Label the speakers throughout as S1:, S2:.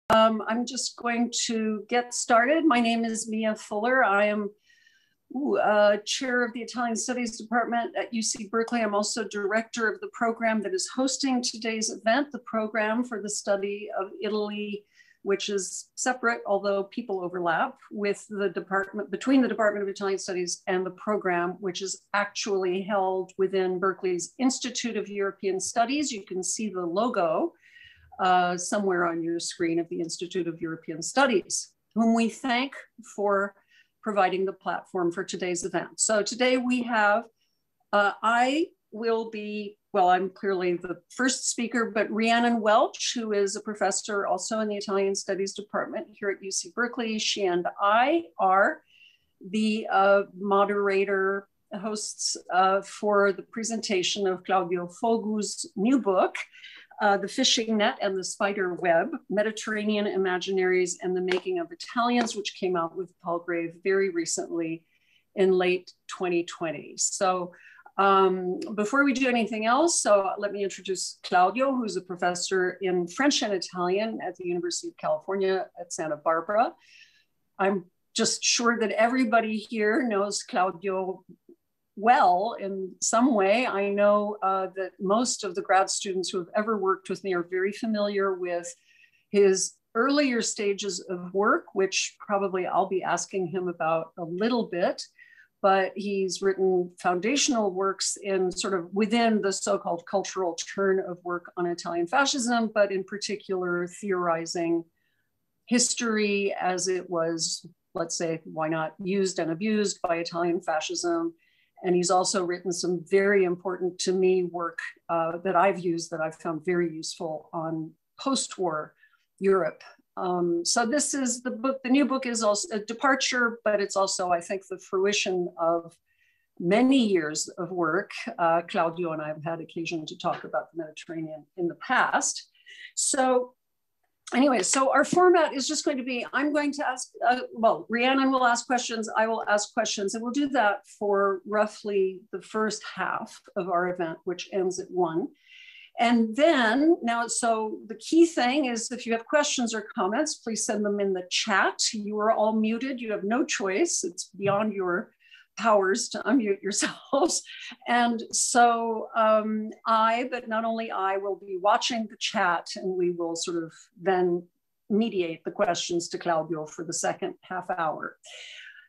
S1: I'm just going to get started. My name is Mia Fuller. I am chair of the Italian Studies Department at UC Berkeley. I'm also director of the program that is hosting today's event, the program for the study of Italy, which is separate, although people overlap, with the department, between the Department of Italian Studies and the program, which is actually held within Berkeley's Institute of European Studies. You can see the logo somewhere on your screen of the Institute of European Studies, whom we thank for providing the platform for today's event. So today we have, I will be, well, I'm clearly the first speaker, but Rhiannon Welch, who is a professor also in the Italian Studies Department here at UC Berkeley. She and I are the moderator hosts for the presentation of Claudio Fogu's new book, The Fishing Net and the Spider Web, Mediterranean Imaginaries and the Making of Italians, which came out with Palgrave very recently in late 2020. So before we do anything else, so let me introduce Claudio, who's a professor in French and Italian at the University of California at Santa Barbara. I'm just sure that everybody here knows Claudio well in some way. I know that most of the grad students who have ever worked with me are very familiar with his earlier stages of work, which probably I'll be asking him about a little bit, but he's written foundational works in sort of within the so-called cultural turn of work on Italian fascism, but in particular theorizing history as it was, let's say, why not, used and abused by Italian fascism. And he's also written some very important to me work that I've used that I've found very useful on post-war Europe. So this is the book, the new book is also a departure, but it's also, I think, the fruition of many years of work. Claudio and I have had occasion to talk about the Mediterranean in the past. So anyway, so our format is just going to be, I'm going to ask, well, Rhiannon will ask questions, I will ask questions, and we'll do that for roughly the first half of our event, which ends at 1. And then, now, so the key thing is if you have questions or comments, please send them in the chat. You are all muted, you have no choice. It's beyond your powers to unmute yourselves. And so but not only I, will be watching the chat, and we will sort of then mediate the questions to Claudio for the second half hour.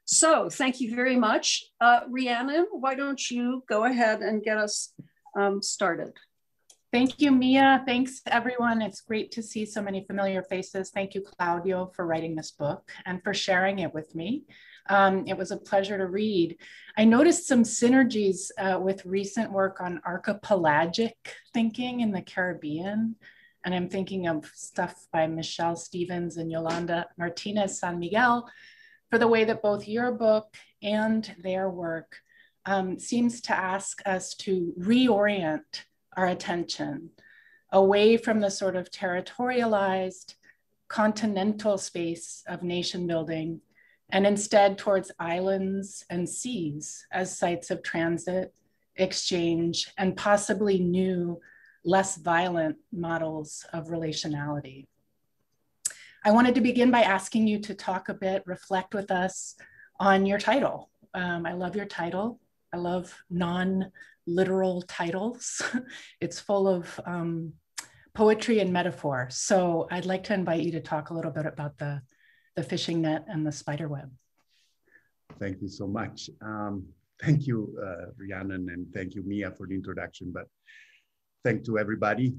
S1: So thank you very much. Rhiannon, why don't you go ahead and get us started?
S2: Thank you, Mia. Thanks, everyone. It's great to see so many familiar faces. Thank you, Claudio, for writing this book and for sharing it with me. It was a pleasure to read. I noticed some synergies with recent work on archipelagic thinking in the Caribbean. And I'm thinking of stuff by Michelle Stevens and Yolanda Martinez San Miguel, for the way that both your book and their work seems to ask us to reorient our attention away from the sort of territorialized continental space of nation building, and instead towards islands and seas as sites of transit, exchange, and possibly new, less violent models of relationality. I wanted to begin by asking you to talk a bit, reflect with us on your title. I love your title. I love non-literal titles. It's full of poetry and metaphor. So I'd like to invite you to talk a little bit about the fishing net and the spider web.
S3: Thank you so much. Thank you, Rhiannon, and thank you, Mia, for the introduction. But thank to everybody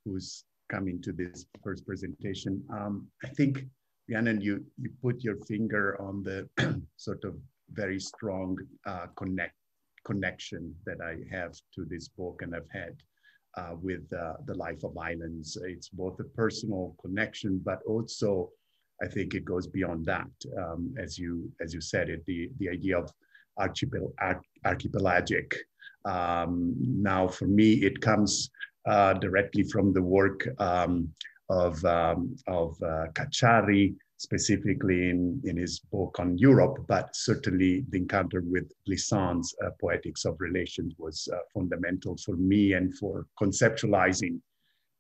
S3: who's coming to this first presentation. I think, Rhiannon, you put your finger on the sort of very strong connection that I have to this book and I've had with the life of islands. It's both a personal connection, but also I think it goes beyond that. As you said it, the idea of archipelagic. Now for me, it comes directly from the work of Cacciari, specifically in his book on Europe, but certainly the encounter with Glissant's Poetics of Relations was fundamental for me and for conceptualizing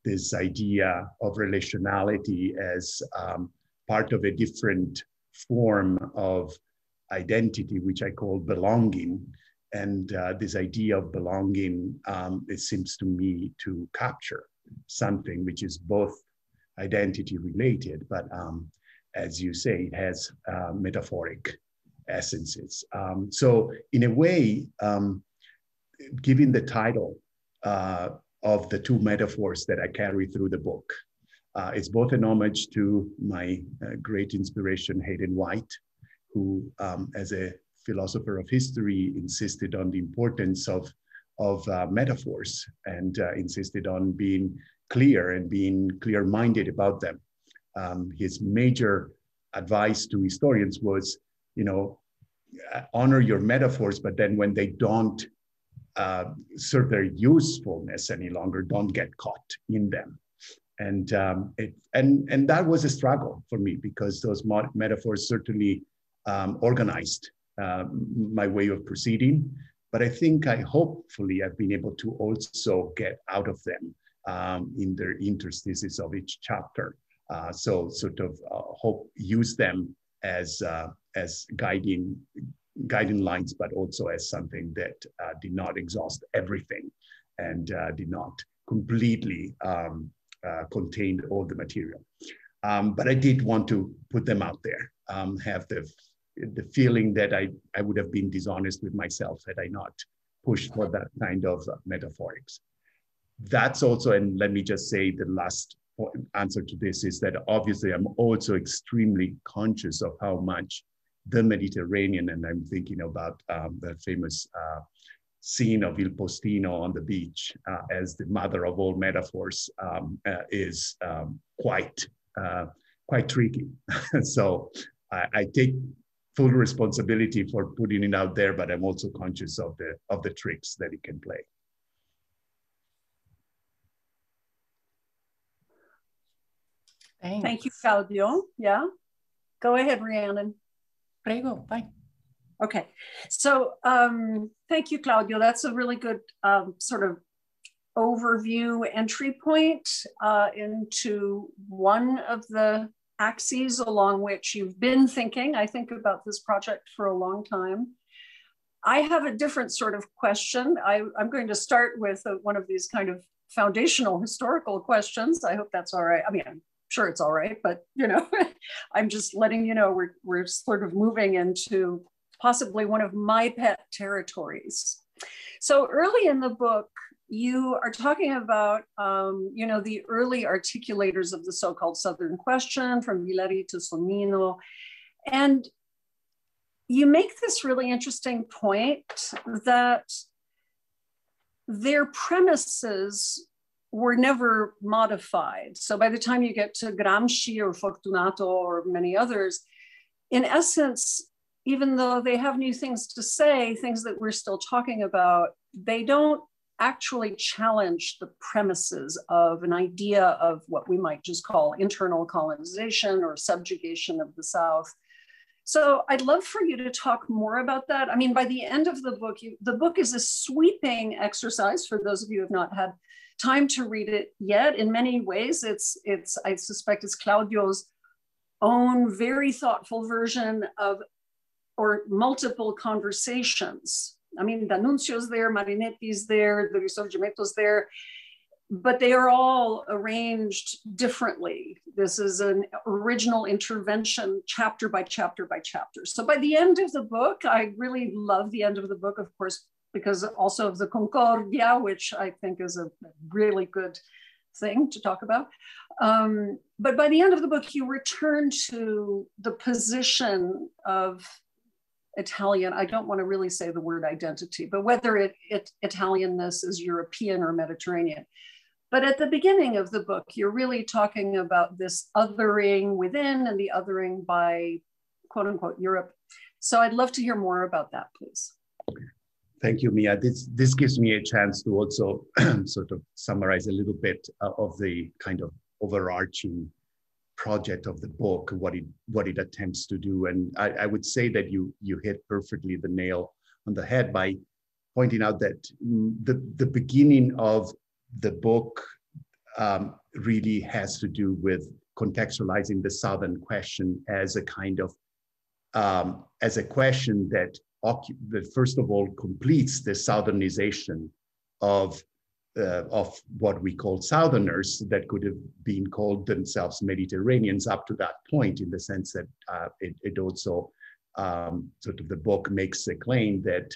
S3: this idea of relationality as part of a different form of identity, which I call belonging. And this idea of belonging, it seems to me to capture something which is both identity related, but as you say, it has metaphoric essences. So in a way, given the title of the two metaphors that I carry through the book, it's both an homage to my great inspiration, Hayden White, who as a philosopher of history insisted on the importance of metaphors and insisted on being clear and being clear-minded about them. His major advice to historians was, honor your metaphors, but then when they don't serve their usefulness any longer, don't get caught in them. And that was a struggle for me, because those metaphors certainly organized my way of proceeding. But I think hopefully I've been able to also get out of them in the interstices of each chapter. So sort of use them as guiding lines, but also as something that did not exhaust everything and did not completely contain all the material. But I did want to put them out there, have the feeling that I would have been dishonest with myself had I not pushed for that kind of metaphorics. That's also, and let me just say the last answer to this is that obviously I'm also extremely conscious of how much the Mediterranean, and I'm thinking about the famous scene of Il Postino on the beach as the mother of all metaphors, is quite tricky. So I take full responsibility for putting it out there, but I'm also conscious of the tricks that it can play.
S2: Thanks.
S1: Thank you, Claudio. Yeah, go ahead, Rhiannon.
S2: Prego, bye.
S1: Okay, so thank you, Claudio. That's a really good sort of overview entry point into one of the axes along which you've been thinking. I think about this project for a long time. I have a different sort of question. I'm going to start with one of these kind of foundational historical questions. I hope that's all right. I mean, I'm sure it's all right, but I'm just letting you know we're sort of moving into possibly one of my pet territories. So early in the book, you are talking about, the early articulators of the so-called Southern question, from Vileri to Sonnino. And you make this really interesting point that their premises were never modified. So by the time you get to Gramsci or Fortunato or many others, in essence, even though they have new things to say, things that we're still talking about, they don't actually challenge the premises of an idea of what we might just call internal colonization or subjugation of the South. So I'd love for you to talk more about that. I mean, by the end of the book, the book is a sweeping exercise for those of you who have not had time to read it yet. In many ways, I suspect it's Claudio's own very thoughtful version of, or multiple conversations. I mean, D'Annunzio's there, Marinetti's there, the Risorgimento's there, but they are all arranged differently. This is an original intervention, chapter by chapter by chapter. So by the end of the book, I really love the end of the book, of course, because also of the Concordia, which I think is a really good thing to talk about. But by the end of the book, you return to the position of Italian, I don't want to really say the word identity, but whether Italianness is European or Mediterranean. But at the beginning of the book, you're really talking about this othering within and the othering by quote unquote Europe. So I'd love to hear more about that, please.
S3: Thank you, Mia. This gives me a chance to also sort of summarize a little bit of the kind of overarching project of the book, what it attempts to do. And I would say that you hit perfectly the nail on the head by pointing out that the beginning of the book really has to do with contextualizing the Southern question as a kind of, as a question that first of all completes the Southernization of what we call Southerners that could have been called themselves Mediterraneans up to that point, in the sense that it also sort of the book makes the claim that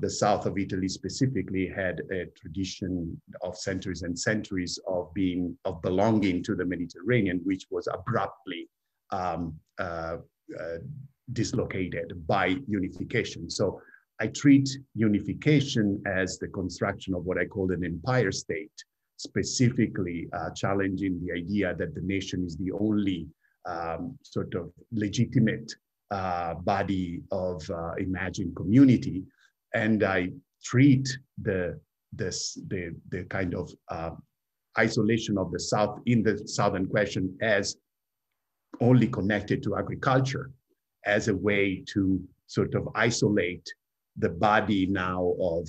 S3: the south of Italy specifically had a tradition of centuries and centuries of belonging to the Mediterranean, which was abruptly dislocated by unification. So I treat unification as the construction of what I call an empire state, specifically challenging the idea that the nation is the only sort of legitimate body of imagined community. And I treat the kind of isolation of the South in the Southern question as only connected to agriculture, as a way to sort of isolate the body now of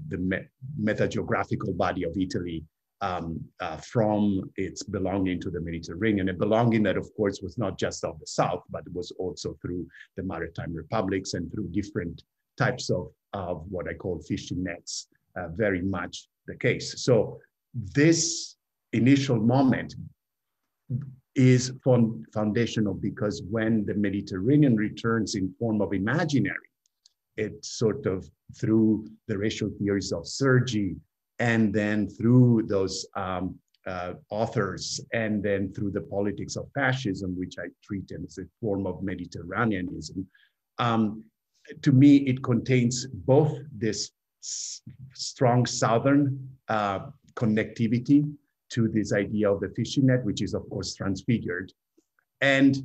S3: the metageographical body of Italy from its belonging to the Mediterranean, a belonging that of course was not just of the South, but it was also through the maritime republics and through different types of what I call fishing nets, very much the case. So this initial moment is foundational, because when the Mediterranean returns in form of imaginary, it sort of, through the racial theories of Sergi, and then through those authors, and then through the politics of fascism, which I treat as a form of Mediterraneanism, to me, it contains both this strong Southern connectivity to this idea of the fishing net, which is of course transfigured, and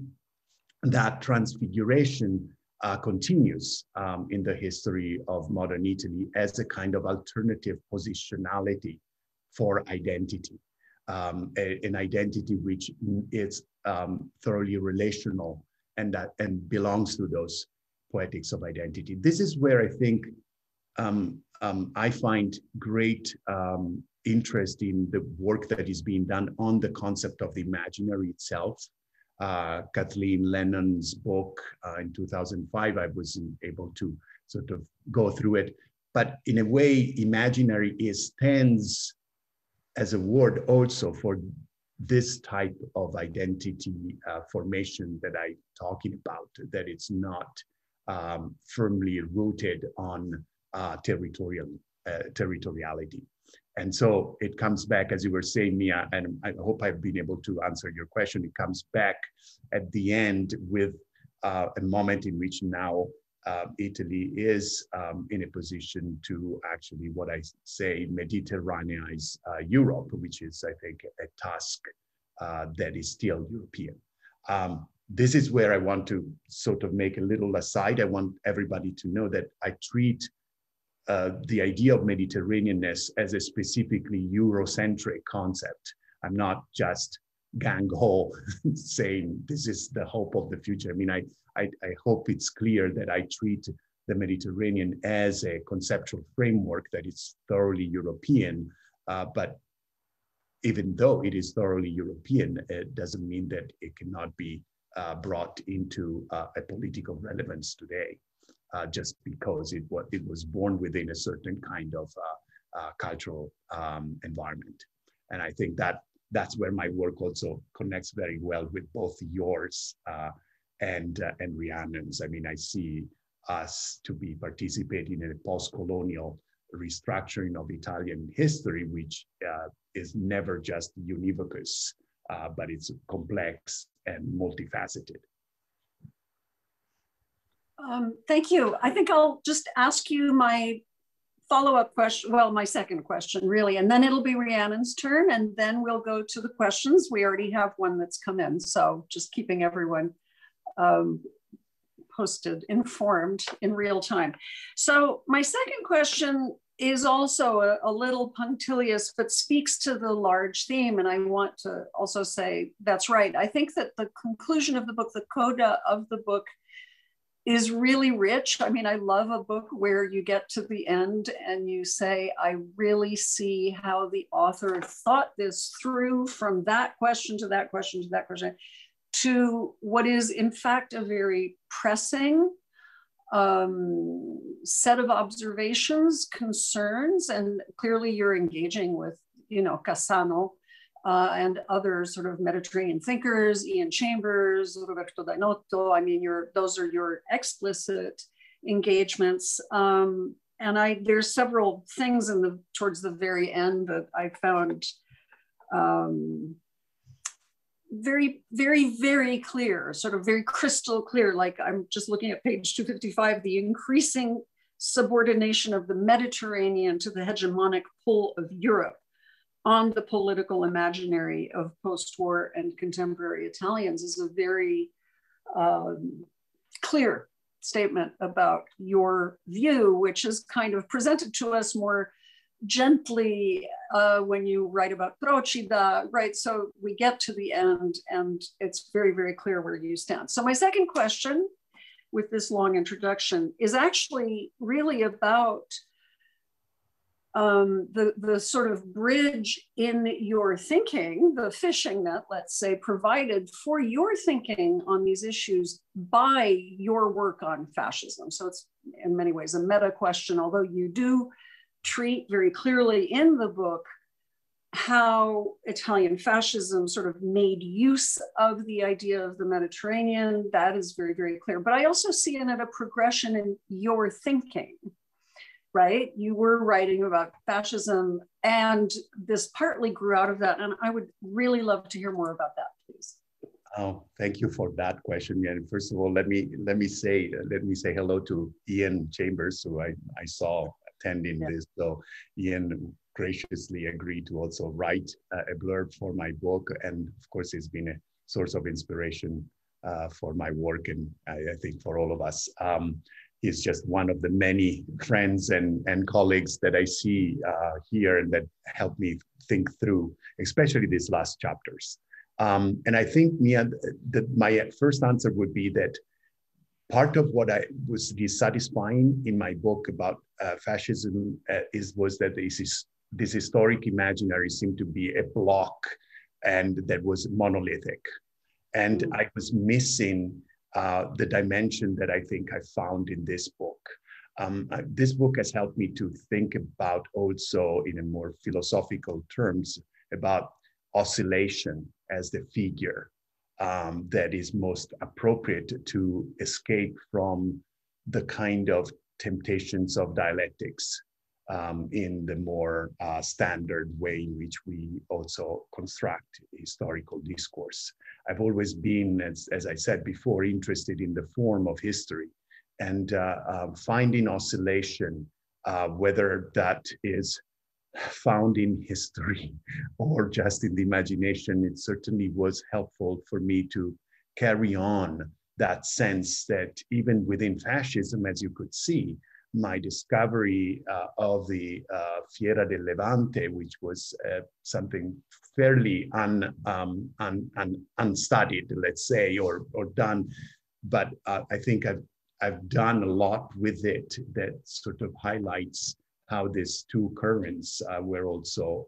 S3: that transfiguration continues in the history of modern Italy as a kind of alternative positionality for identity, an identity which is thoroughly relational and belongs to those poetics of identity. This is where I think I find great interest in the work that is being done on the concept of the imaginary itself. Kathleen Lennon's book in 2005, I wasn't able to sort of go through it, but in a way, imaginary stands as a word also for this type of identity formation that I'm talking about, that it's not firmly rooted on territoriality. And so it comes back, as you were saying, Mia, and I hope I've been able to answer your question. It comes back at the end with a moment in which now Italy is in a position to actually, what I say, Mediterraneanize Europe, which is, I think, a task that is still European. This is where I want to sort of make a little aside. I want everybody to know that I treat the idea of Mediterraneanness as a specifically Eurocentric concept. I'm not just gang-ho saying this is the hope of the future. I mean, I hope it's clear that I treat the Mediterranean as a conceptual framework that is thoroughly European, but even though it is thoroughly European, it doesn't mean that it cannot be brought into a political relevance today. Just because it was born within a certain kind of cultural environment. And I think that's where my work also connects very well with both yours and Rhiannon's. I mean, I see us to be participating in a post-colonial restructuring of Italian history, which is never just univocous, but it's complex and multifaceted.
S1: Thank you. I think I'll just ask you my follow-up question, well, my second question really, and then it'll be Rhiannon's turn, and then we'll go to the questions. We already have one that's come in, so just keeping everyone posted, informed in real time. So my second question is also a little punctilious, but speaks to the large theme, and I want to also say that's right. I think that the conclusion of the book, the coda of the book, is really rich. I mean, I love a book where you get to the end and you say, I really see how the author thought this through from that question to that question to that question to what is in fact a very pressing set of observations, concerns, and clearly you're engaging with, you know, Cassano and other sort of Mediterranean thinkers, Ian Chambers, Roberto Dainotto. I mean, those are your explicit engagements. And there's several things towards the very end that I found very, very, very clear, sort of very crystal clear. Like I'm just looking at page 255, the increasing subordination of the Mediterranean to the hegemonic pull of Europe on the political imaginary of post-war and contemporary Italians is a very clear statement about your view, which is kind of presented to us more gently when you write about Procida, right? So we get to the end and it's very, very clear where you stand. So my second question with this long introduction is actually really about the sort of bridge in your thinking, the fishing net, let's say, provided for your thinking on these issues by your work on fascism. So it's in many ways a meta question, although you do treat very clearly in the book how Italian fascism sort of made use of the idea of the Mediterranean. That is very, very clear. But I also see in it a progression in your thinking, right? You were writing about fascism and this partly grew out of that. And I would really love to hear more about that, please.
S3: Oh, thank you for that question. And first of all, let me say hello to Ian Chambers, who I saw attending this. So Ian graciously agreed to also write a blurb for my book. And of course, it's been a source of inspiration for my work. And I think for all of us, he's just one of the many friends and colleagues that I see here and that help me think through, especially these last chapters. And I think, Mia, my first answer would be that part of what I was dissatisfying in my book about fascism was that this historic imaginary seemed to be a block and that was monolithic. And I was missing the dimension that I think I found in this book. This book has helped me to think about also in a more philosophical terms about oscillation as the figure that is most appropriate to escape from the kind of temptations of dialectics in the more standard way in which we also construct historical discourse. I've always been, as I said before, interested in the form of history and finding oscillation, whether that is found in history or just in the imagination. It certainly was helpful for me to carry on that sense that even within fascism, as you could see, my discovery of the Fiera del Levante, which was something fairly unstudied, let's say, or done, but I think I've done a lot with it that sort of highlights how these two currents were also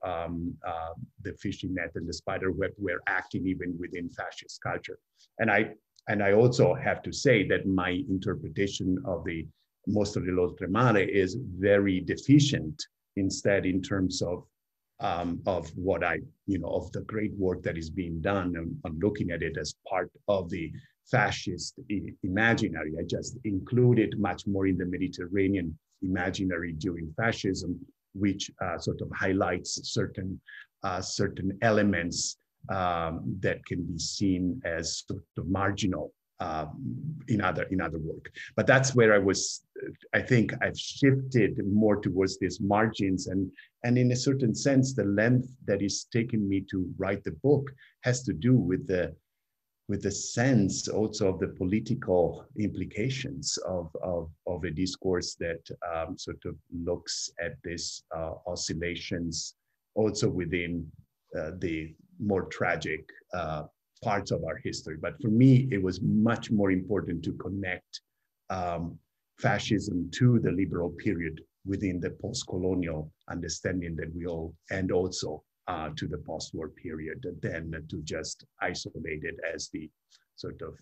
S3: the fishing net and the spider web were acting even within fascist culture. And I also have to say that my interpretation of the Mostro dell'Oltremare is very deficient instead in terms of what of the great work that is being done on looking at it as part of the fascist imaginary. I just included much more in the Mediterranean imaginary during fascism, which sort of highlights certain elements that can be seen as sort of marginal in other work. But that's where I think I've shifted more towards these margins, and in a certain sense, the length that is taken me to write the book has to do with the sense also of the political implications of a discourse that sort of looks at these oscillations also within the more tragic parts of our history. But for me, it was much more important to connect fascism to the liberal period within the post-colonial understanding that we all, and also to the post-war period, than to just isolate it as the sort of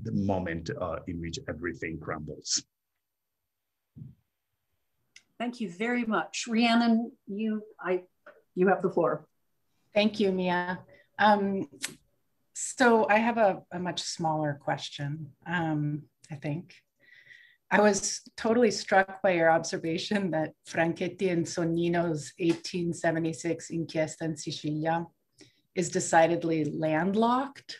S3: the moment in which everything crumbles.
S1: Thank you very much. Rhiannon, you have the floor.
S2: Thank you, Mia. So I have a much smaller question, I think. I was totally struck by your observation that Franchetti and Sonnino's 1876 Inchiesta in Sicilia is decidedly landlocked,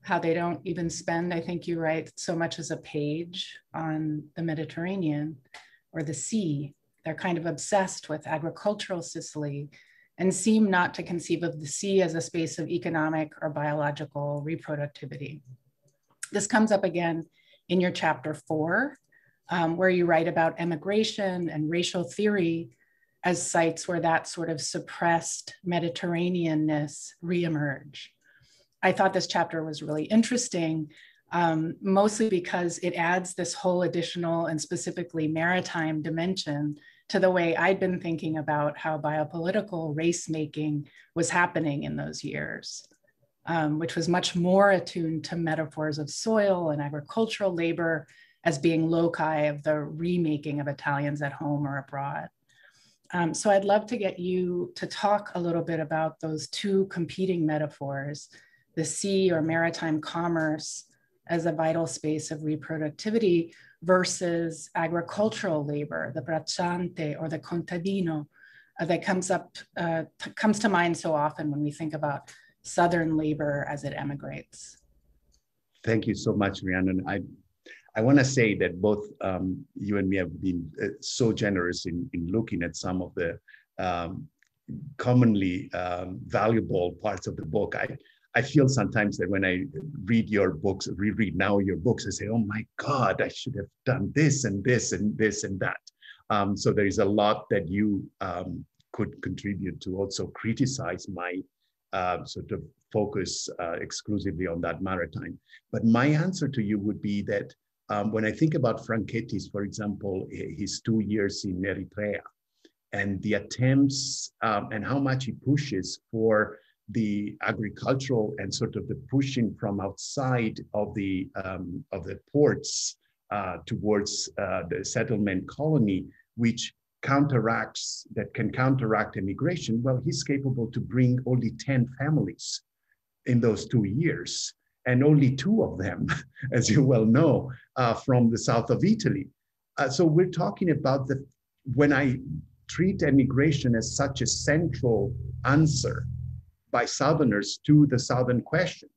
S2: how they don't even spend, I think you write, so much as a page on the Mediterranean or the sea. They're kind of obsessed with agricultural Sicily and seem not to conceive of the sea as a space of economic or biological reproductivity. This comes up again in your chapter 4, where you write about emigration and racial theory as sites where that sort of suppressed Mediterraneanness reemerge. I thought this chapter was really interesting, mostly because it adds this whole additional and specifically maritime dimension to the way I'd been thinking about how biopolitical race making was happening in those years, which was much more attuned to metaphors of soil and agricultural labor as being loci of the remaking of Italians at home or abroad. So I'd love to get you to talk a little bit about those two competing metaphors, the sea or maritime commerce as a vital space of reproductivity versus agricultural labor, the bracciante or the contadino, that comes to mind so often when we think about Southern labor as it emigrates.
S3: Thank you so much, Rhiannon. I want to say that both you and me have been so generous in looking at some of the commonly valuable parts of the book. I feel sometimes that when I read your books, reread now your books, I say, oh my God, I should have done this and this and this and that. So there is a lot that you could contribute to also criticize my sort of focus exclusively on that maritime. But my answer to you would be that when I think about Franchetti's, for example, his 2 years in Eritrea, and the attempts and how much he pushes for the agricultural and sort of the pushing from outside of the ports towards the settlement colony, which can counteract immigration. Well, he's capable to bring only 10 families in those 2 years, and only 2 of them, as you well know, from the south of Italy. So we're talking about when I treat immigration as such a central answer by Southerners to the Southern question.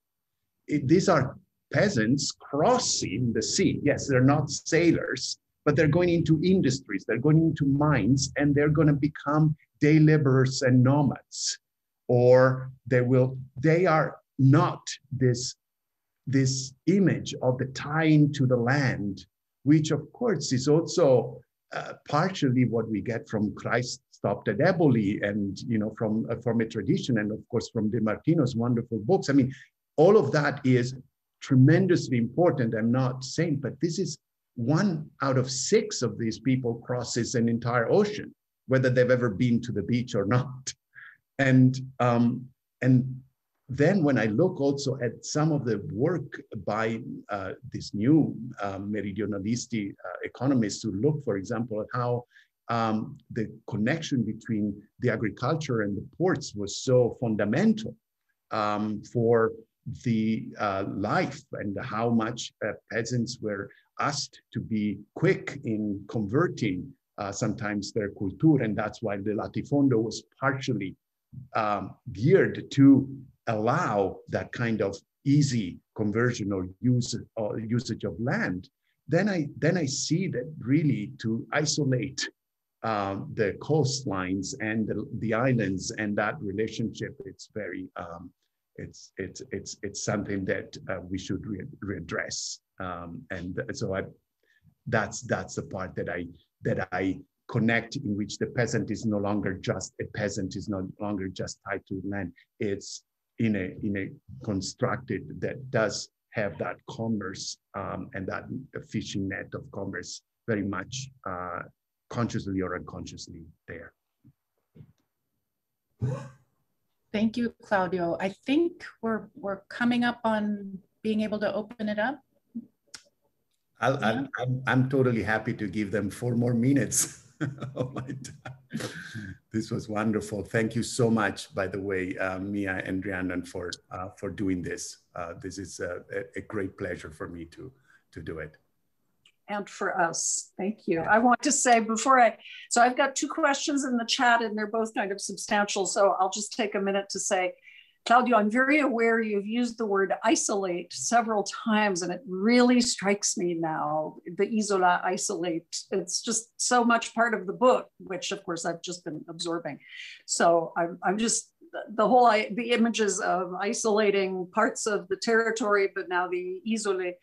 S3: These are peasants crossing the sea. Yes, they're not sailors, but they're going into industries, they're going into mines, and they're going to become day laborers and nomads. Or they are not this image of the tying to the land, which of course is also partially what we get from Christ Stopped at Eboli, and from a tradition, and of course from De Martino's wonderful books. I mean, all of that is tremendously important. I'm not saying, but this is 1 out of 6 of these people crosses an entire ocean, whether they've ever been to the beach or not. And then when I look also at some of the work by these new meridionalisti economists who look, for example, at how the connection between the agriculture and the ports was so fundamental for the life, and how much peasants were asked to be quick in converting sometimes their culture. And that's why the latifondo was partially geared to allow that kind of easy conversion or usage of land. Then I see that really to isolate the coastlines and the islands and that relationship, it's very it's something that we should readdress. And so that's the part that I connect, in which the peasant is no longer just a peasant, is no longer just tied to land. It's in a constructed that does have that commerce and that fishing net of commerce very much consciously or unconsciously there.
S2: Thank you, Claudio. I think we're coming up on being able to open it up.
S3: I'm totally happy to give them 4 more minutes of my time. This was wonderful. Thank you so much, by the way, Mia and Rhiannon, for doing this. This is a great pleasure for me to do it.
S1: And for us, thank you. I want to say so I've got 2 questions in the chat and they're both kind of substantial. So I'll just take a minute to say, Claudio, I'm very aware you've used the word isolate several times, and it really strikes me now, the isola, isolate. It's just so much part of the book, which of course I've just been absorbing. So I'm just, the images of isolating parts of the territory, but now the isole,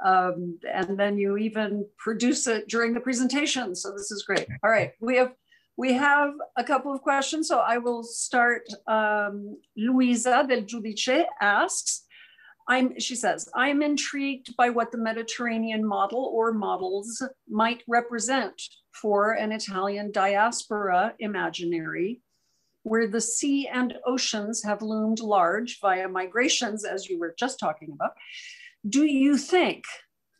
S1: and then you even produce it during the presentation. So this is great. All right, we have a couple of questions, so I will start. Luisa del Giudice asks, she says, I'm intrigued by what the Mediterranean model or models might represent for an Italian diaspora imaginary, where the sea and oceans have loomed large via migrations, as you were just talking about. Do you think,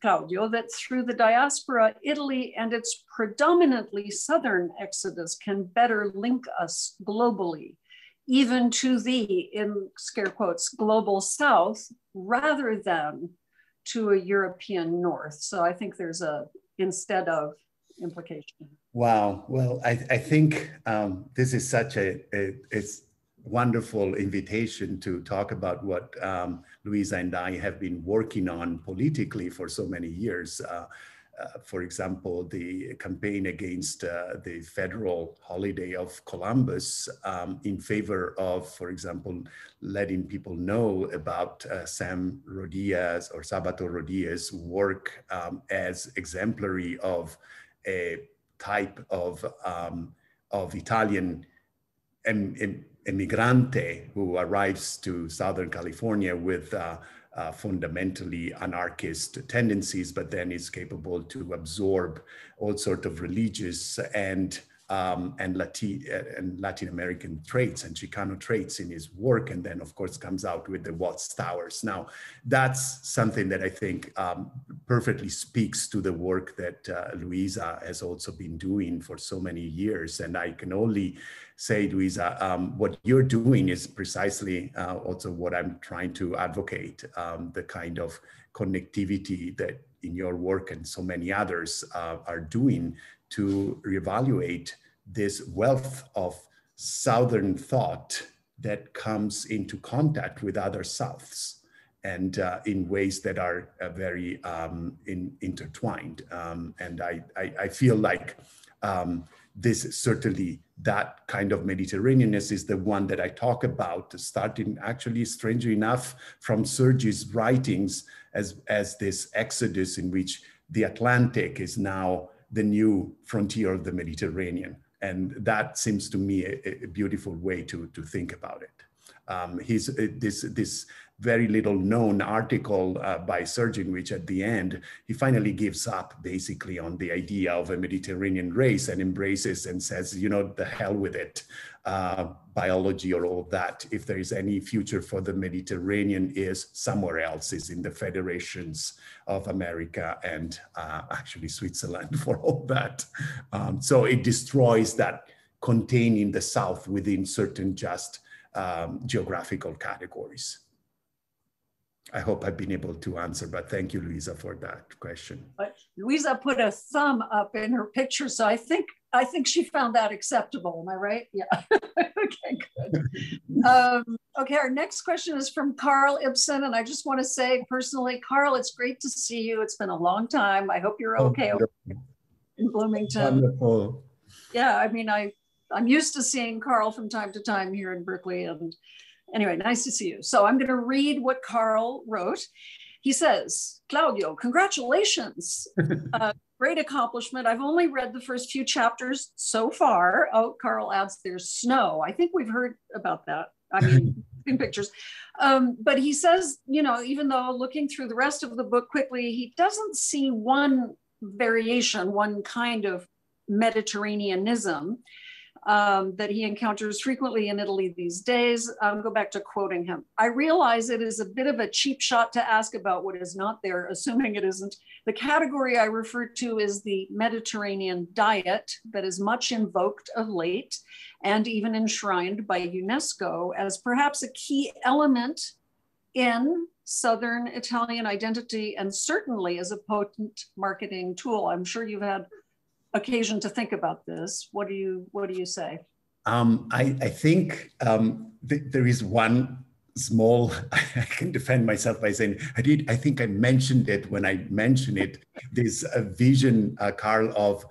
S1: Claudio, that through the diaspora, Italy and its predominantly southern exodus can better link us globally, even to the, in scare quotes, global south, rather than to a European north? So I think there's a instead of implication.
S3: Wow. Well, I think this is such it's wonderful invitation to talk about what Luisa and I have been working on politically for so many years. For example, the campaign against the federal holiday of Columbus in favor of, for example, letting people know about Sam Rodia's or Sabato Rodia's work as exemplary of a type of Italian emigrante who arrives to Southern California with fundamentally anarchist tendencies, but then is capable to absorb all sorts of religious and Latin American traits and Chicano traits in his work, and then of course comes out with the Watchtowers. Now, that's something that I think perfectly speaks to the work that Luisa has also been doing for so many years. And I can only say, Luisa, what you're doing is precisely also what I'm trying to advocate, the kind of connectivity that in your work and so many others are doing to reevaluate this wealth of Southern thought that comes into contact with other Souths and in ways that are very intertwined. And I feel like this certainly, that kind of Mediterraneanness is the one that I talk about, starting actually, strangely enough, from Sergi's writings as this exodus in which the Atlantic is now the new frontier of the Mediterranean. And that seems to me a beautiful way to think about it. This very little known article by Sergi, in which at the end, he finally gives up basically on the idea of a Mediterranean race and embraces and says, you know, the hell with it, biology or all of that. If there is any future for the Mediterranean is somewhere else, is in the federations of America and actually Switzerland for all that. So it destroys that containing the South within certain just geographical categories. I hope I've been able to answer, but thank you, Luisa, for that question.
S1: But Luisa put a thumb up in her picture, so I think she found that acceptable. Am I right? Yeah. Okay, good. Okay, our next question is from Carl Ibsen, and I just want to say personally, Carl, it's great to see you. It's been a long time. I hope you're okay in Bloomington.
S3: Wonderful.
S1: Yeah, I mean, I'm used to seeing Carl from time to time here in Berkeley, and anyway, nice to see you. So I'm going to read what Carl wrote. He says, Claudio, congratulations. Great accomplishment. I've only read the first few chapters so far. Oh, Carl adds there's snow. I think we've heard about that. I mean, moving pictures. But he says, you know, even though looking through the rest of the book quickly, he doesn't see one variation, one kind of Mediterraneanism that he encounters frequently in Italy these days. I'll go back to quoting him. I realize it is a bit of a cheap shot to ask about what is not there, assuming it isn't. The category I refer to is the Mediterranean diet that is much invoked of late and even enshrined by UNESCO as perhaps a key element in Southern Italian identity and certainly as a potent marketing tool. I'm sure you've had occasion to think about this. What do you say?
S3: I think there is one small, I can defend myself by saying, I think I mentioned it when I mentioned it, this vision, Carl, of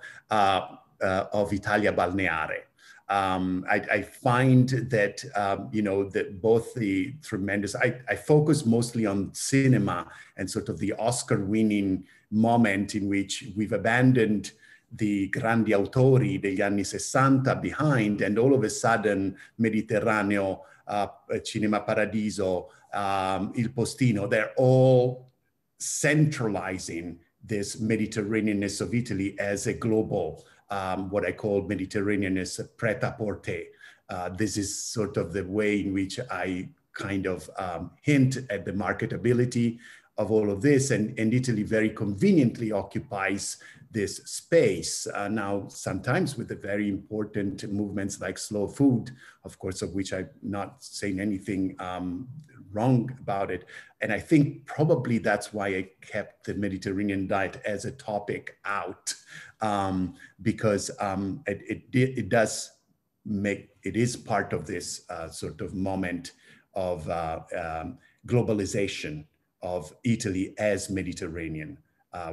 S3: Italia Balneare. I find that, you know, that both the tremendous, I focus mostly on cinema and sort of the Oscar-winning moment in which we've abandoned the grandi autori degli anni 60 behind, and all of a sudden Mediterraneo, Cinema Paradiso, Il Postino, they're all centralizing this Mediterraneanness of Italy as a global, what I call Mediterraneanness pret-à-porter. This is sort of the way in which I kind of hint at the marketability of all of this, and Italy very conveniently occupies this space now, sometimes with the very important movements like slow food, of course, of which I'm not saying anything wrong about it. And I think probably that's why I kept the Mediterranean diet as a topic out, because it does make, it is part of this sort of moment of globalization of Italy as Mediterranean.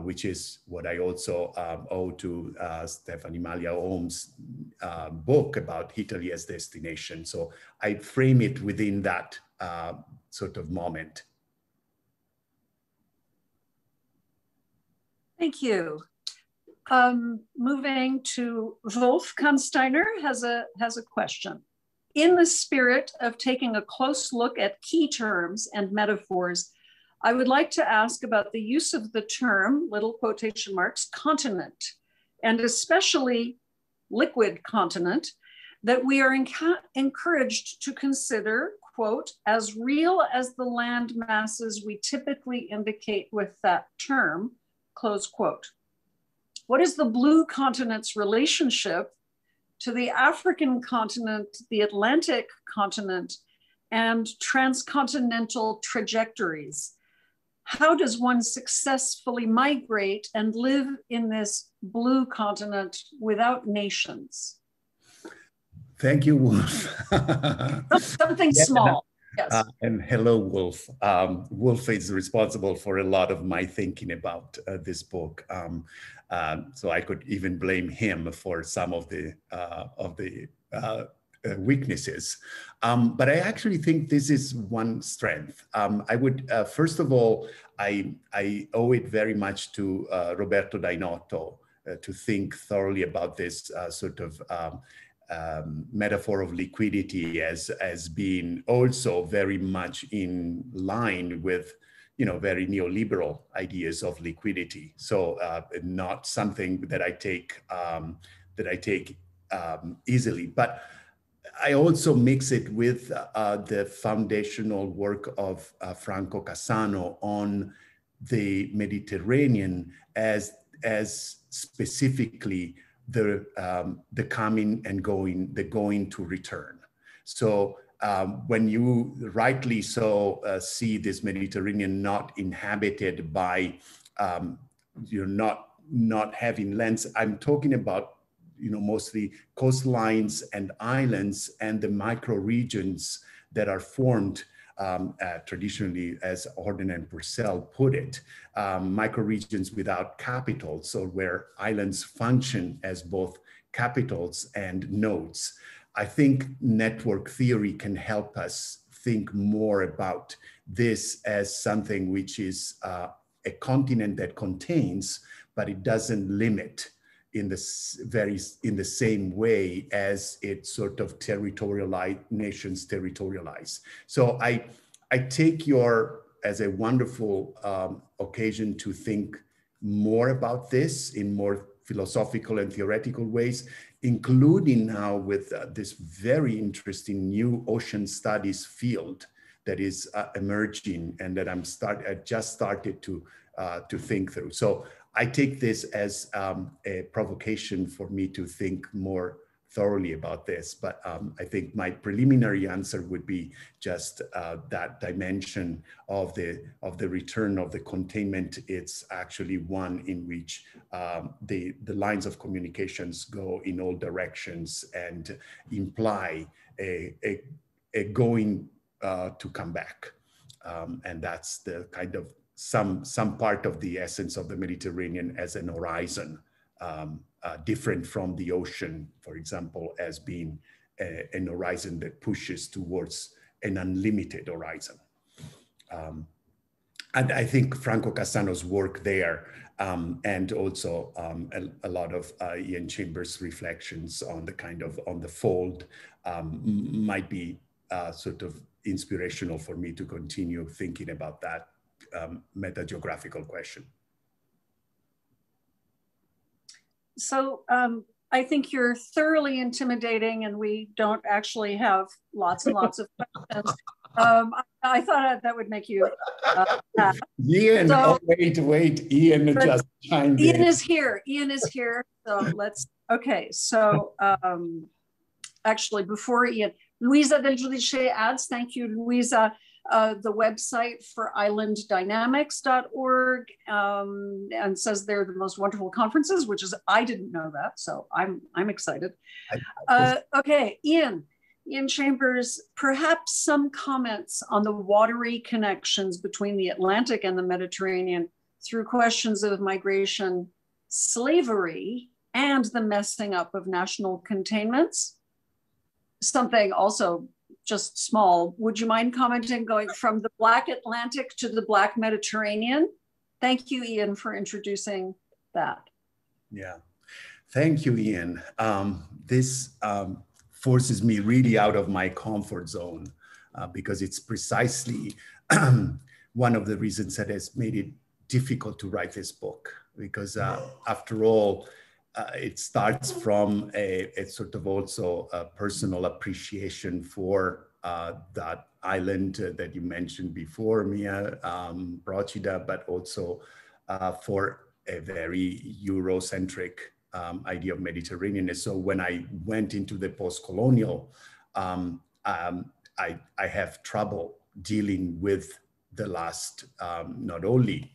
S3: Which is what I also owe to Stephanie Malia Ohm's book about Italy as destination. So I frame it within that sort of moment.
S1: Thank you. Moving to Wolf Kahnsteiner has a question. In the spirit of taking a close look at key terms and metaphors, I would like to ask about the use of the term, little quotation marks, continent, and especially liquid continent, that we are encouraged to consider, quote, as real as the land masses we typically indicate with that term, close quote. What is the blue continent's relationship to the African continent, the Atlantic continent, and transcontinental trajectories? How does one successfully migrate and live in this blue continent without nations?
S3: Thank you, Wolf.
S1: Something small. Yes.
S3: And hello, Wolf. Wolf is responsible for a lot of my thinking about this book. So I could even blame him for some of the weaknesses. But I actually think this is one strength. I would, first of all, I owe it very much to Roberto Dainotto to think thoroughly about this sort of metaphor of liquidity as being also very much in line with, you know, very neoliberal ideas of liquidity. So not something that I take easily, but I also mix it with the foundational work of Franco Cassano on the Mediterranean as specifically the coming and going, the going to return. So when you rightly so see this Mediterranean not inhabited by, you're not having lands, I'm talking about, you know, mostly coastlines and islands and the micro regions that are formed traditionally, as Orden and Purcell put it, micro regions without capitals, so where islands function as both capitals and nodes. I think network theory can help us think more about this as something which is a continent that contains, but it doesn't limit in the same way as it sort of nations territorialize. So I take your as a wonderful occasion to think more about this in more philosophical and theoretical ways, including now with this very interesting new ocean studies field that is emerging and that I just started to think through. So I take this as a provocation for me to think more thoroughly about this, but I think my preliminary answer would be just that dimension of the return of the containment. It's actually one in which the lines of communications go in all directions and imply a going to come back, and that's the kind of some part of the essence of the Mediterranean as an horizon. Different from the ocean, for example, as being an horizon that pushes towards an unlimited horizon. And I think Franco Cassano's work there, and also a lot of Ian Chambers' reflections on the on the fold might be sort of inspirational for me to continue thinking about that meta-geographical question.
S1: So I think you're thoroughly intimidating, and we don't actually have lots and lots of questions. I thought that would make you
S3: Ian, so, wait, Ian just chimed in.
S1: Ian is here, so let's, okay, so actually before Ian, Luisa Del Giudice adds, thank you, Luisa, the website for islanddynamics.org, and says they're the most wonderful conferences, which is, I didn't know that, so I'm excited. Okay, Ian Chambers, perhaps some comments on the watery connections between the Atlantic and the Mediterranean through questions of migration, slavery, and the messing up of national containments. Something also just small. Would you mind commenting, going from the Black Atlantic to the Black Mediterranean? Thank you, Ian, for introducing that.
S3: Yeah, thank you, Ian. This forces me really out of my comfort zone because it's precisely one of the reasons that has made it difficult to write this book. Because after all, it starts from a sort of also a personal appreciation for that island that you mentioned before, Mia, Procida, but also for a very Eurocentric idea of Mediterranean. So when I went into the post-colonial, I have trouble dealing with the last, not only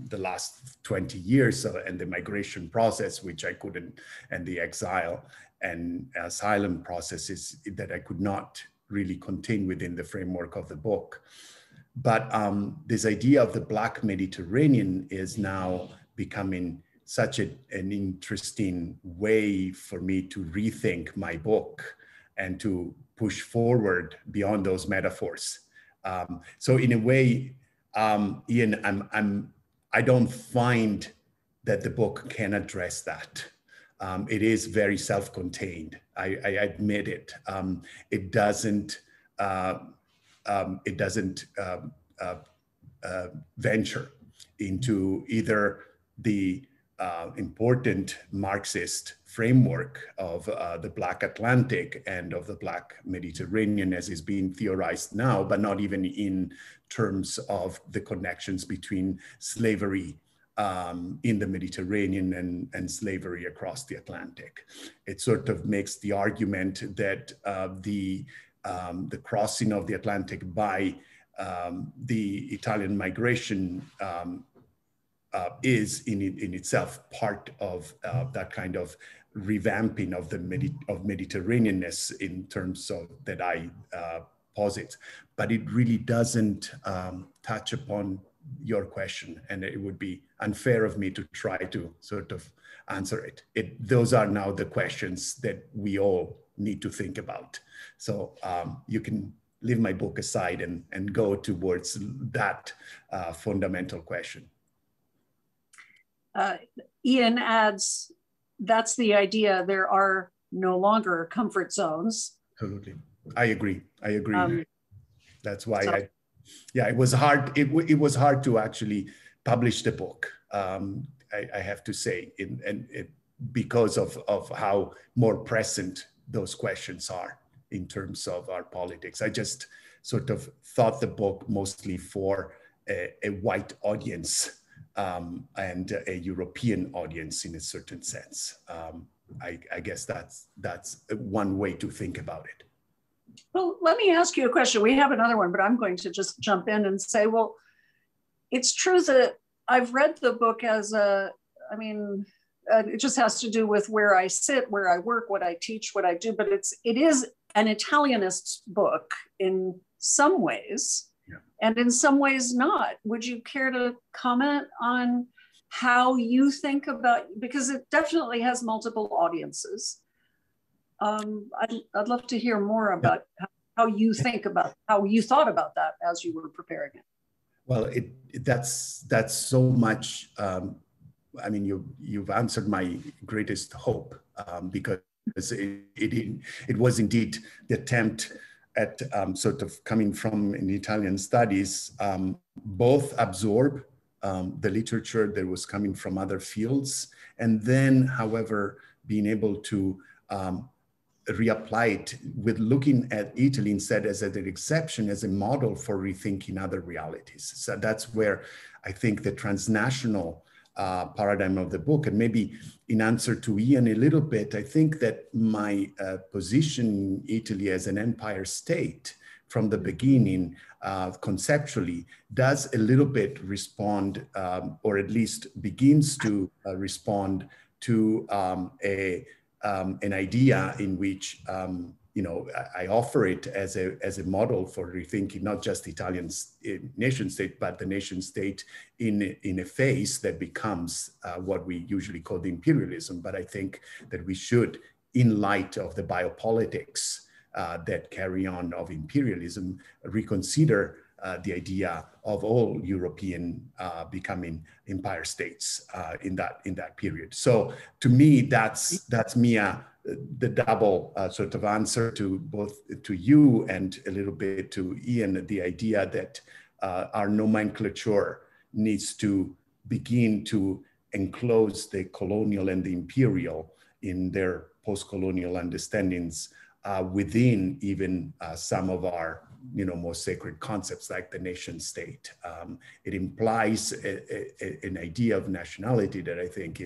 S3: the last 20 years and the migration process, which I couldn't, and the exile and asylum processes that I could not really contain within the framework of the book. But this idea of the Black Mediterranean is now becoming such an interesting way for me to rethink my book and to push forward beyond those metaphors. So in a way, Ian, I don't find that the book can address that. It is very self-contained. I admit it. It doesn't venture into either the important Marxist framework of the Black Atlantic and of the Black Mediterranean as is being theorized now, but not even in terms of the connections between slavery in the Mediterranean and slavery across the Atlantic. It sort of makes the argument that the crossing of the Atlantic by the Italian migration is in itself part of that kind of revamping of the Mediterraneanness in terms of that I posit, but it really doesn't touch upon your question, and it would be unfair of me to try to sort of answer it. Those are now the questions that we all need to think about. So you can leave my book aside and go towards that fundamental question.
S1: Ian adds, that's the idea. There are no longer comfort zones.
S3: Absolutely. I agree. I agree. That's why
S1: so,
S3: it was hard. It was hard to actually publish the book. I have to say, because of how more present those questions are in terms of our politics. I just sort of thought the book mostly for a white audience and a European audience in a certain sense. I guess that's one way to think about it.
S1: Well, let me ask you a question. We have another one, but I'm going to just jump in and say, well, it's true that I've read the book as it just has to do with where I sit, where I work, what I teach, what I do, but it is an Italianist book in some ways, and in some ways not. Would you care to comment on how you think about, because it definitely has multiple audiences. I'd love to hear more about how you think about, how you thought about that as you were preparing it.
S3: Well, that's so much. I mean, you've answered my greatest hope, because it was indeed the attempt at sort of coming from in Italian studies, both absorb the literature that was coming from other fields, and then, however, being able to reapply it with looking at Italy instead as an exception, as a model for rethinking other realities. So that's where I think the transnational paradigm of the book, and maybe in answer to Ian a little bit, I think that my position in Italy as an empire state from the beginning, conceptually, does a little bit respond, or at least begins to respond to an idea in which I offer it as a model for rethinking not just Italian nation state, but the nation state in a phase that becomes what we usually call the imperialism. But I think that we should, in light of the biopolitics that carry on of imperialism, reconsider the idea of all European becoming empire states in that period. So to me, that's Mia, the double sort of answer to both to you and a little bit to Ian, the idea that our nomenclature needs to begin to enclose the colonial and the imperial in their post-colonial understandings within even some of our most sacred concepts like the nation state. It implies an idea of nationality that I think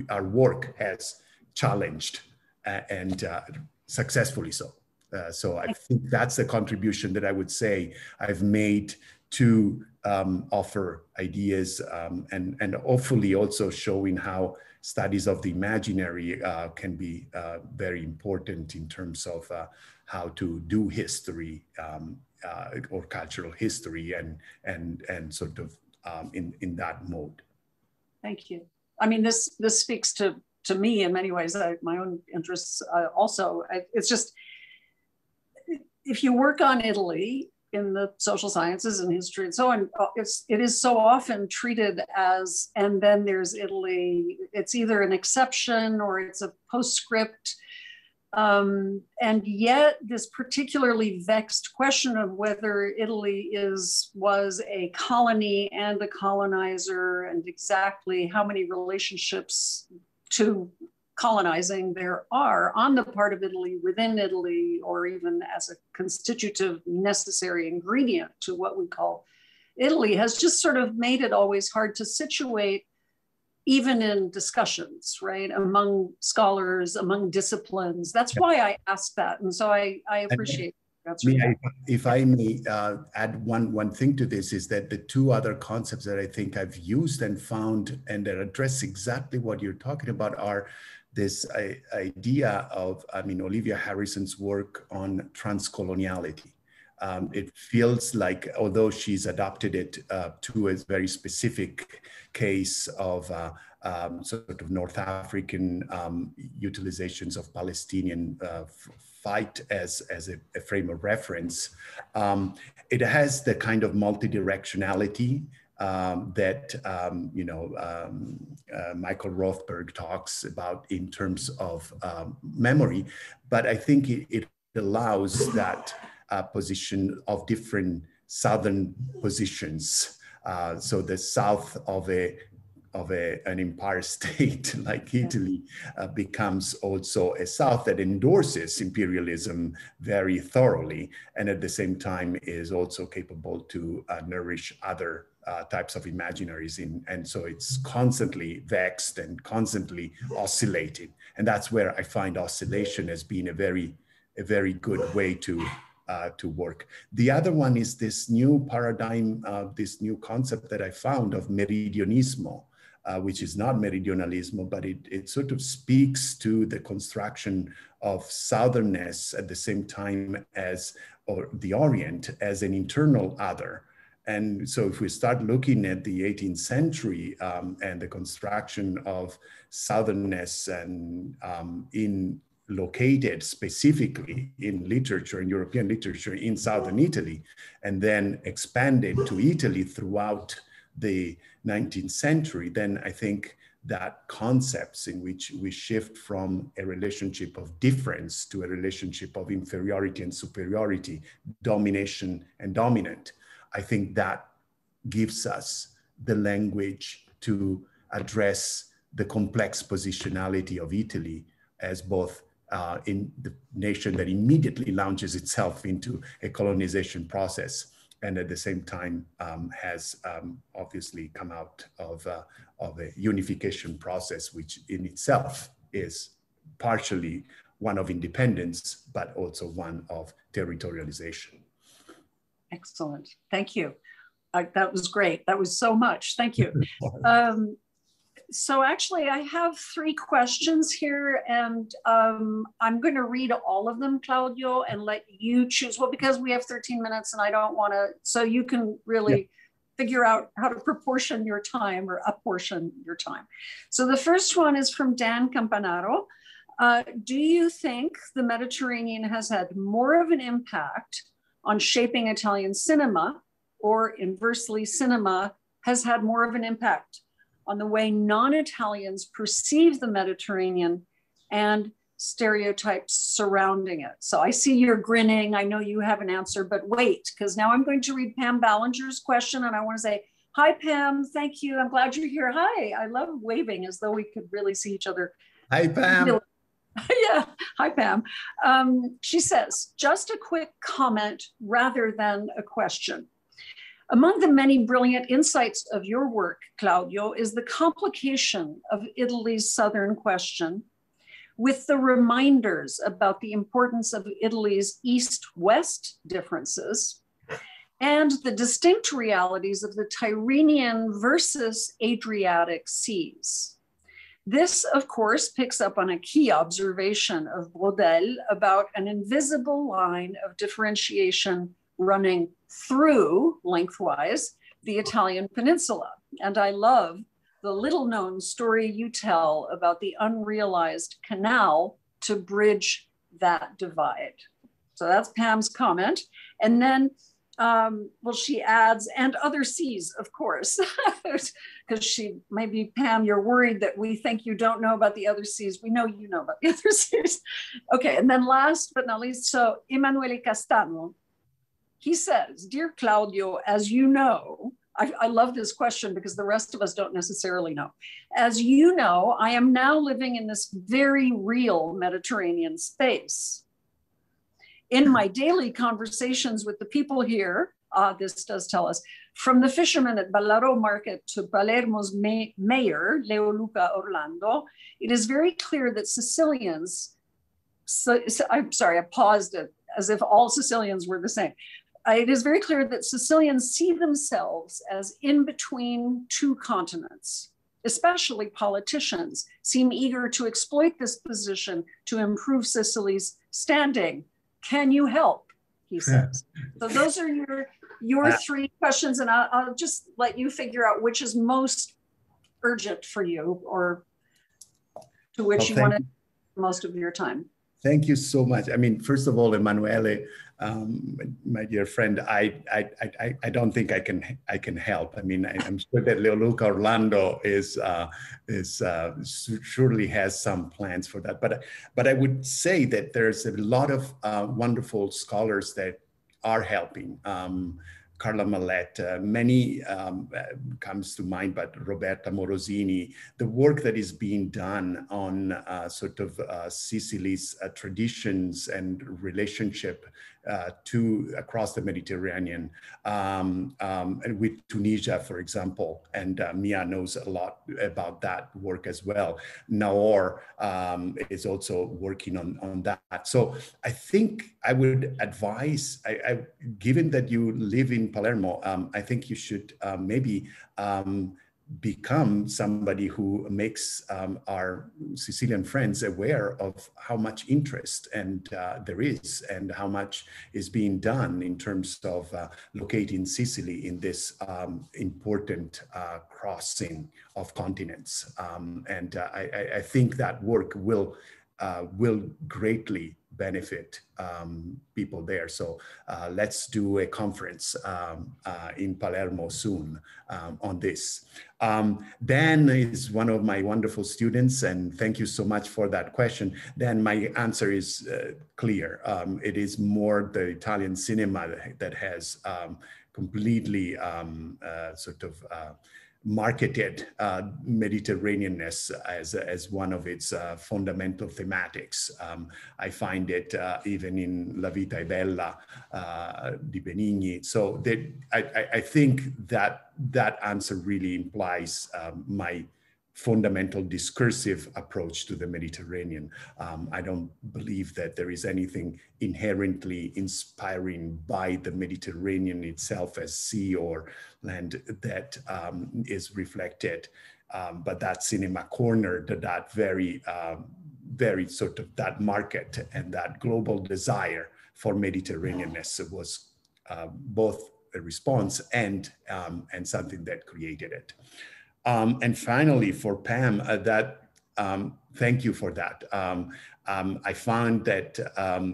S3: our work has challenged and successfully so. So I think that's the contribution that I would say I've made to offer ideas and hopefully also showing how studies of the imaginary can be very important in terms of how to do history or cultural history and sort of in that mode.
S1: Thank you. I mean, this speaks to me in many ways, my own interests also. It's just, if you work on Italy in the social sciences and history and so on, it is so often treated as, and then there's Italy, it's either an exception or it's a postscript. And yet this particularly vexed question of whether Italy was a colony and a colonizer, and exactly how many relationships to colonizing there are on the part of Italy, within Italy, or even as a constitutive necessary ingredient to what we call Italy, has just sort of made it always hard to situate, even in discussions, right? Among scholars, among disciplines. That's why I asked that. And so I appreciate that's right.
S3: If I may add one thing to this, is that the two other concepts that I think I've used and found and that address exactly what you're talking about are this idea of, Olivia Harrison's work on transcoloniality. It feels like, although she's adopted it to a very specific case of sort of North African utilizations of Palestinian fight as a frame of reference, it has the kind of multidirectionality Michael Rothberg talks about in terms of memory, but I think it allows that position of different southern positions. So the south of an empire state like Italy becomes also a South that endorses imperialism very thoroughly, and at the same time is also capable to nourish other types of imaginaries, and so it's constantly vexed and constantly oscillating. And that's where I find oscillation as being a very good way to work. The other one is this new paradigm, this new concept that I found of meridionismo, which is not meridionalismo, but it sort of speaks to the construction of southernness at the same time as, or the Orient as an internal other. And so if we start looking at the 18th century and the construction of southernness and located specifically in literature, in European literature in Southern Italy, and then expanded to Italy throughout the 19th century, then I think that concepts in which we shift from a relationship of difference to a relationship of inferiority and superiority, domination and dominant, I think that gives us the language to address the complex positionality of Italy as both in the nation that immediately launches itself into a colonization process, and at the same time has obviously come out of a unification process, which in itself is partially one of independence, but also one of territorialization.
S1: Excellent, thank you. That was great, that was so much, thank you. So actually I have 3 questions here, and I'm going to read all of them, Claudio, and let you choose. Well, because we have 13 minutes and I don't want to, so you can really figure out how to proportion your time or apportion your time. So the first one is from Dan Campanaro. Do you think the Mediterranean has had more of an impact on shaping Italian cinema, or inversely cinema has had more of an impact on the way non-Italians perceive the Mediterranean and stereotypes surrounding it? So I see you're grinning. I know you have an answer, but wait, because now I'm going to read Pam Ballinger's question, and I want to say, hi, Pam, thank you. I'm glad you're here. Hi, I love waving as though we could really see each other.
S3: Hi, Pam.
S1: Yeah, hi, Pam. She says, just a quick comment rather than a question. Among the many brilliant insights of your work, Claudio, is the complication of Italy's southern question, with the reminders about the importance of Italy's east-west differences and the distinct realities of the Tyrrhenian versus Adriatic seas. This, of course, picks up on a key observation of Braudel about an invisible line of differentiation running through, lengthwise, the Italian peninsula. And I love the little known story you tell about the unrealized canal to bridge that divide. So that's Pam's comment. And then, well, she adds, and other seas, of course, because maybe Pam, you're worried that we think you don't know about the other seas. We know you know about the other seas. Okay, and then last but not least, so Emanuele Castano, he says, dear Claudio, as you know, I love this question because the rest of us don't necessarily know. As you know, I am now living in this very real Mediterranean space. In my daily conversations with the people here, this does tell us, from the fishermen at Ballarò Market to Palermo's mayor, Leo Luca Orlando, it is very clear that Sicilians, I'm sorry, I paused it as if all Sicilians were the same. It is very clear that Sicilians see themselves as in between 2 continents. Especially politicians seem eager to exploit this position to improve Sicily's standing. Can you help? He says. So those are your 3 questions, and I'll just let you figure out which is most urgent for you, or to which you want to most of your time.
S3: Thank you so much. I mean, first of all, Emanuele, my dear friend, I don't think I can help. I mean, I'm sure that Leoluca Orlando surely has some plans for that. But I would say that there's a lot of wonderful scholars that are helping. Carla Mallet, many comes to mind, but Roberta Morosini, the work that is being done on sort of Sicily's traditions and relationship across the Mediterranean, and with Tunisia, for example, and Mia knows a lot about that work as well. Naor is also working on that. So I think I would advise, given that you live in Palermo, I think you should maybe become somebody who makes our Sicilian friends aware of how much interest there is, and how much is being done in terms of locating Sicily in this important crossing of continents. I think that work will greatly benefit people there. So let's do a conference in Palermo soon on this. Dan is one of my wonderful students, and thank you so much for that question. Dan, my answer is clear. It is more the Italian cinema that has completely sort of marketed Mediterraneanness as one of its fundamental thematics. I find it even in La Vita è Bella di Benigni. So I think that answer really implies my fundamental discursive approach to the Mediterranean. I don't believe that there is anything inherently inspiring by the Mediterranean itself as sea or land that is reflected, but that cinema corner, that very sort of that market and that global desire for Mediterraneanness was both a response and something that created it. And finally, for Pam, thank you for that. I found that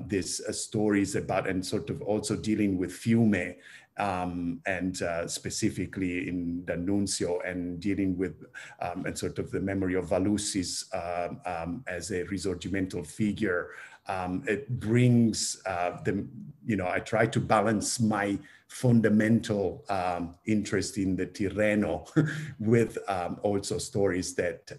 S3: this stories about, and sort of also dealing with Fiume, and specifically in D'Annunzio, and dealing with and sort of the memory of Valusis as a risorgimental figure, it brings I try to balance my fundamental interest in the Tirreno with also stories that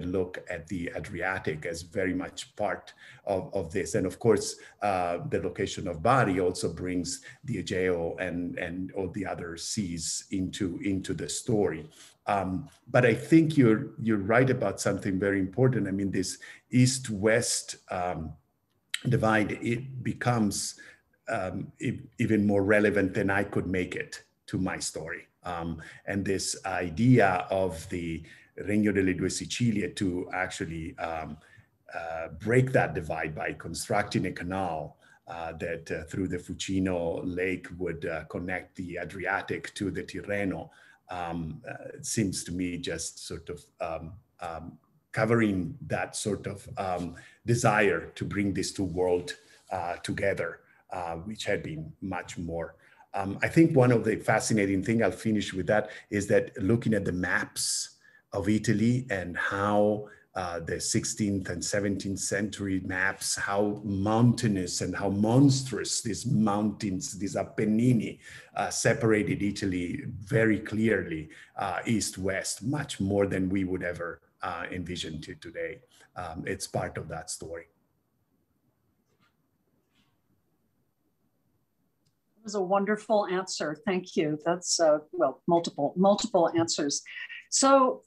S3: look at the Adriatic as very much part of this. And of course, the location of Bari also brings the Egeo and all the other seas into the story. But I think you're right about something very important. I mean, this East-West divide, it becomes even more relevant than I could make it to my story. And this idea of the Regno delle Due Sicilie to actually break that divide by constructing a canal that through the Fucino Lake would connect the Adriatic to the Tirreno, it seems to me just sort of covering that sort of desire to bring these two worlds together, which had been much more. I think one of the fascinating things, I'll finish with that, is that looking at the maps of Italy and how the 16th and 17th century maps, how mountainous and how monstrous these mountains, these Appennini, separated Italy very clearly, east-west, much more than we would ever envision today. It's part of that story.
S1: It was a wonderful answer. Thank you. That's well, multiple answers. So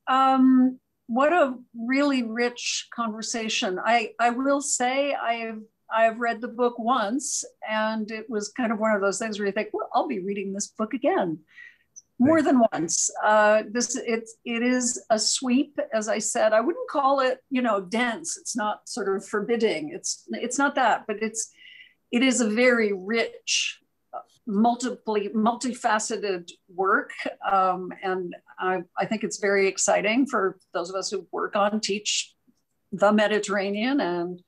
S1: what a really rich conversation. I will say I've read the book once, and it was kind of one of those things where you think, well, I'll be reading this book again. More than once. It is a sweep, as I said. I wouldn't call it, dense. It's not sort of forbidding. It's not that, but it is a very rich, multifaceted work, and I think it's very exciting for those of us who teach the Mediterranean and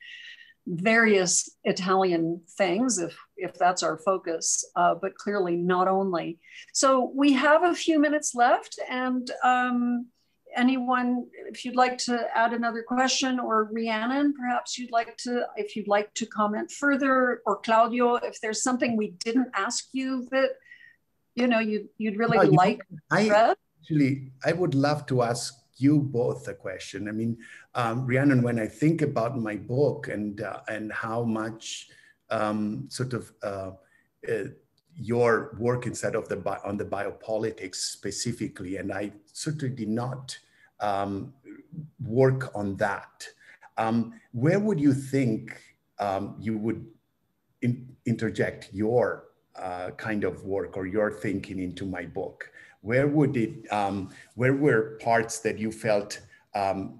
S1: various Italian things, if if that's our focus, but clearly not only. So we have a few minutes left, and anyone, if you'd like to add another question, or Rhiannon, perhaps if you'd like to comment further, or Claudio, if there's something we didn't ask you that you'd really like.
S3: I would love to ask you both a question. I mean, Rhiannon, when I think about my book and how much your work inside of on the biopolitics specifically, and I certainly did not work on that. Where would you think you would interject your kind of work or your thinking into my book? Where would it? Where were parts that you felt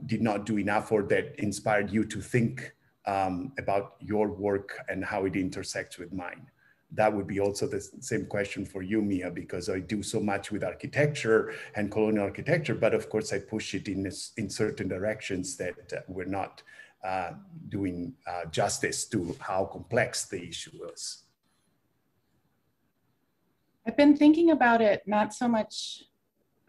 S3: did not do enough, or that inspired you to think about your work and how it intersects with mine? That would be also the same question for you, Mia, because I do so much with architecture and colonial architecture, but of course I push it in certain directions that we're not doing justice to how complex the issue is.
S2: I've been thinking about it, not so much,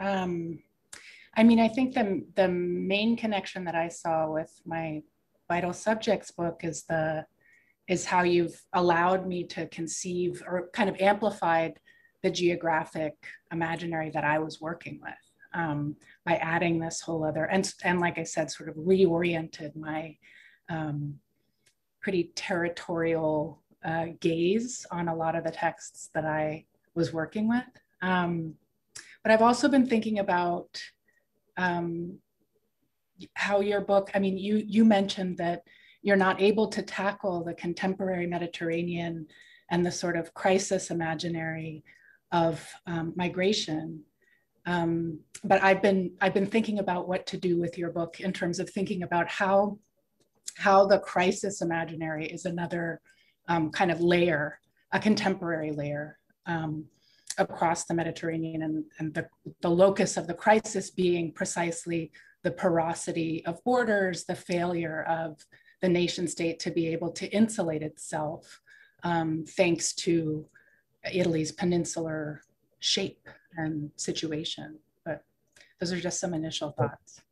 S2: I mean, I think the main connection that I saw with my Vital Subjects book is how you've allowed me to conceive or kind of amplified the geographic imaginary that I was working with by adding this whole other, and like I said, sort of reoriented my pretty territorial gaze on a lot of the texts that I was working with. But I've also been thinking about how your book, I mean, you mentioned that you're not able to tackle the contemporary Mediterranean and the sort of crisis imaginary of migration. But I've been thinking about what to do with your book in terms of thinking about how the crisis imaginary is another kind of layer, a contemporary layer across the Mediterranean, and the locus of the crisis being precisely the porosity of borders, the failure of the nation state to be able to insulate itself thanks to Italy's peninsular shape and situation. But those are just some initial thoughts.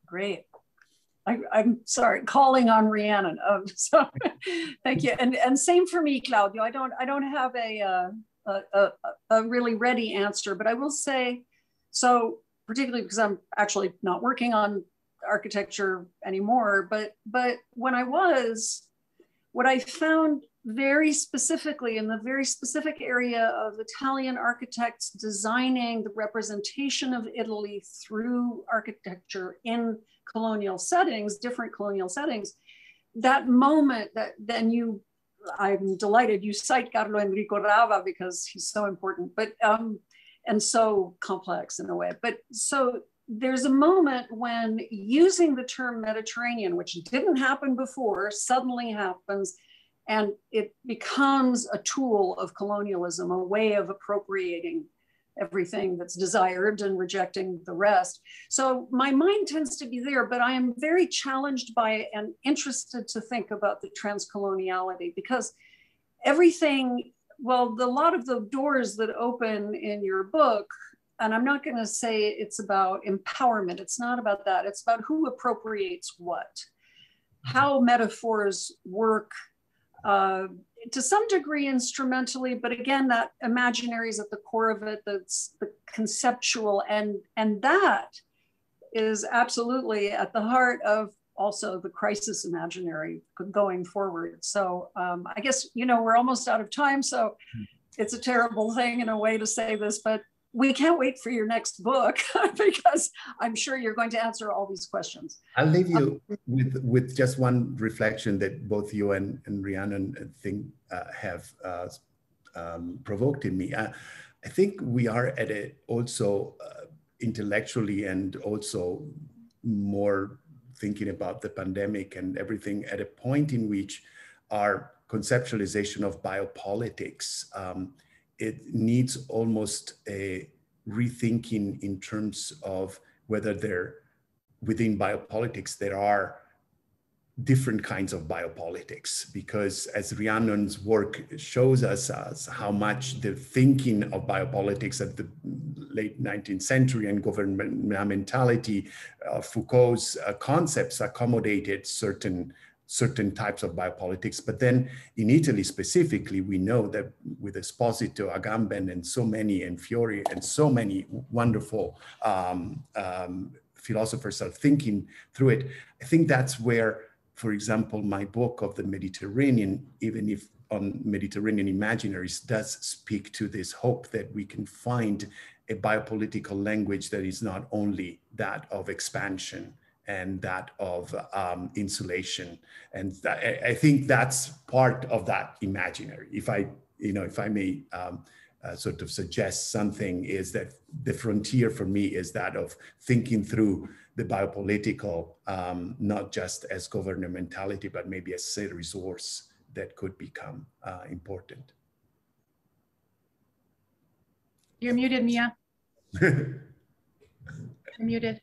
S1: Great. I'm sorry, calling on Rhiannon. So thank you, and same for me, Claudio. I don't have a really ready answer, but I will say, so particularly because I'm actually not working on architecture anymore, but when I was, what I found very specifically in the very specific area of Italian architects designing the representation of Italy through architecture in colonial settings, different colonial settings, that moment that then I'm delighted you cite Carlo Enrico Rava because he's so important, but and so complex in a way. But so there's a moment when using the term Mediterranean, which didn't happen before, suddenly happens, and it becomes a tool of colonialism, a way of appropriating everything that's desired and rejecting the rest. So my mind tends to be there, but I am very challenged by it and interested to think about the transcoloniality, because everything, well, a lot of the doors that open in your book, and I'm not going to say it's about empowerment, it's not about that, it's about who appropriates what, how metaphors work to some degree instrumentally, but again, that imaginary is at the core of it, that's the conceptual, and that is absolutely at the heart of also the crisis imaginary going forward. So I guess, we're almost out of time, so it's a terrible thing in a way to say this, but we can't wait for your next book because I'm sure you're going to answer all these questions.
S3: I'll leave you with just one reflection that both you and Rhiannon think have provoked in me. I think we are at a also intellectually and also more thinking about the pandemic and everything at a point in which our conceptualization of biopolitics it needs almost a rethinking in terms of whether within biopolitics there are different kinds of biopolitics, because as Rhiannon's work shows us how much the thinking of biopolitics at the late 19th century and governmentality, Foucault's concepts accommodated certain types of biopolitics. But then in Italy specifically, we know that with Esposito, Agamben, and so many, and Fiori, and so many wonderful philosophers are thinking through it. I think that's where, for example, my book of the Mediterranean, even if on Mediterranean Imaginaries, does speak to this hope that we can find a biopolitical language that is not only that of expansion and that of insulation. And I think that's part of that imaginary. If I may sort of suggest something, is that the frontier for me is that of thinking through the biopolitical, not just as governmentality, but maybe as a resource that could become important.
S2: You're muted, Mia. You're muted.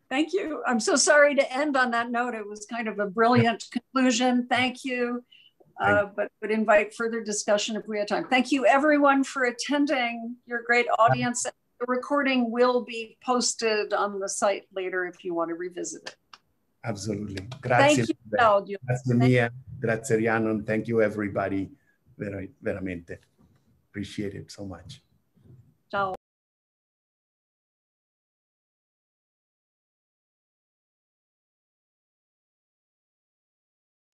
S1: Thank you. I'm so sorry to end on that note. It was kind of a brilliant conclusion. Thank you. But would invite further discussion if we had time. Thank you everyone for attending, your great audience. The recording will be posted on the site later if you want to revisit it.
S3: Absolutely. Grazie.
S1: Thank you, Claudio.
S3: Grazie Mia. Grazie Rhiannon. Thank you everybody. Veramente. Appreciate it so much.